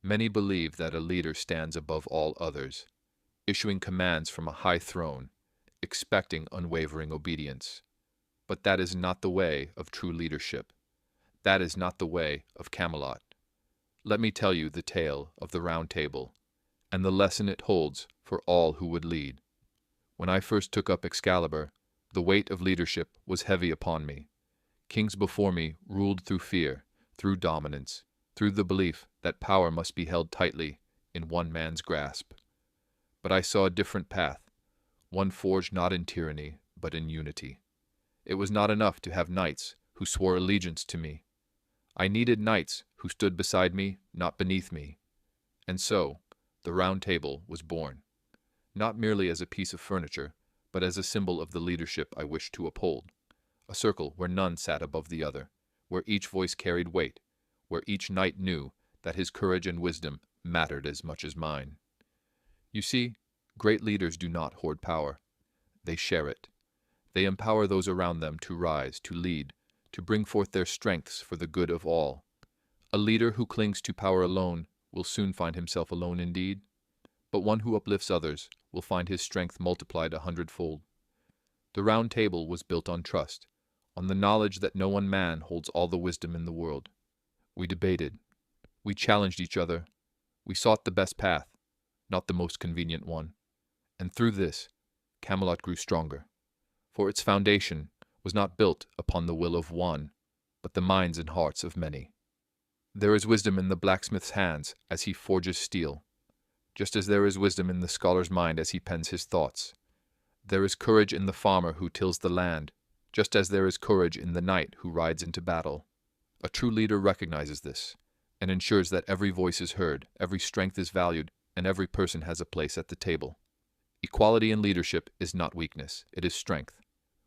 Many believe that a leader stands above all others, issuing commands from a high throne, expecting unwavering obedience. But that is not the way of true leadership. That is not the way of Camelot. Let me tell you the tale of the Round Table, and the lesson it holds for all who would lead. When I first took up Excalibur, the weight of leadership was heavy upon me. Kings before me ruled through fear, through dominance, through the belief that power must be held tightly in one man's grasp. But I saw a different path, one forged not in tyranny, but in unity. It was not enough to have knights who swore allegiance to me. I needed knights who stood beside me, not beneath me. And so, the Round Table was born, not merely as a piece of furniture, but as a symbol of the leadership I wished to uphold. A circle where none sat above the other, where each voice carried weight, where each knight knew that his courage and wisdom mattered as much as mine. You see, great leaders do not hoard power. They share it. They empower those around them to rise, to lead, to bring forth their strengths for the good of all. A leader who clings to power alone will soon find himself alone indeed, but one who uplifts others will find his strength multiplied 100-fold. The Round Table was built on trust, on the knowledge that no one man holds all the wisdom in the world. We debated. We challenged each other. We sought the best path, not the most convenient one. And through this, Camelot grew stronger, for its foundation was not built upon the will of one, but the minds and hearts of many. There is wisdom in the blacksmith's hands as he forges steel, just as there is wisdom in the scholar's mind as he pens his thoughts. There is courage in the farmer who tills the land, just as there is courage in the knight who rides into battle. A true leader recognizes this, and ensures that every voice is heard, every strength is valued, and every person has a place at the table. Equality in leadership is not weakness, it is strength.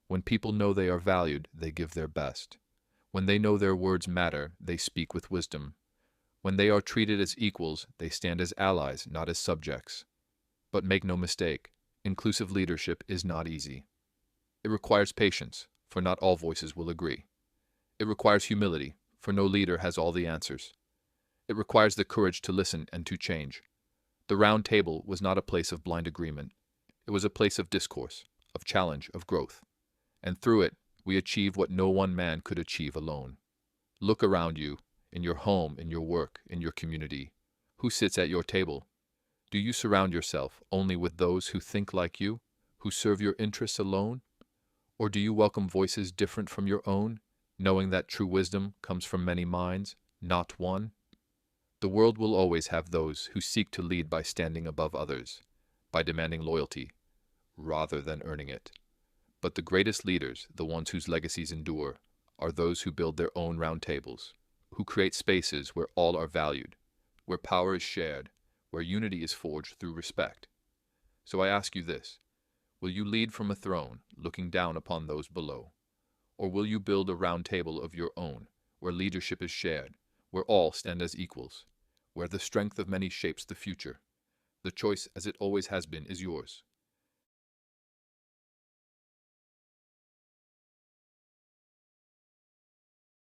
When people know they are valued, they give their best. When they know their words matter, they speak with wisdom. When they are treated as equals, they stand as allies, not as subjects. But make no mistake, inclusive leadership is not easy. It requires patience, for not all voices will agree. It requires humility, for no leader has all the answers. It requires the courage to listen and to change. The Round Table was not a place of blind agreement. It was a place of discourse, of challenge, of growth. And through it, we achieved what no one man could achieve alone. Look around you, in your home, in your work, in your community. Who sits at your table? Do you surround yourself only with those who think like you, who serve your interests alone? Or do you welcome voices different from your own, knowing that true wisdom comes from many minds, not one? The world will always have those who seek to lead by standing above others, by demanding loyalty, rather than earning it. But the greatest leaders, the ones whose legacies endure, are those who build their own round tables, who create spaces where all are valued, where power is shared, where unity is forged through respect. So I ask you this, will you lead from a throne, looking down upon those below? Or will you build a round table of your own, where leadership is shared, where all stand as equals, where the strength of many shapes the future? The choice, as it always has been, is yours.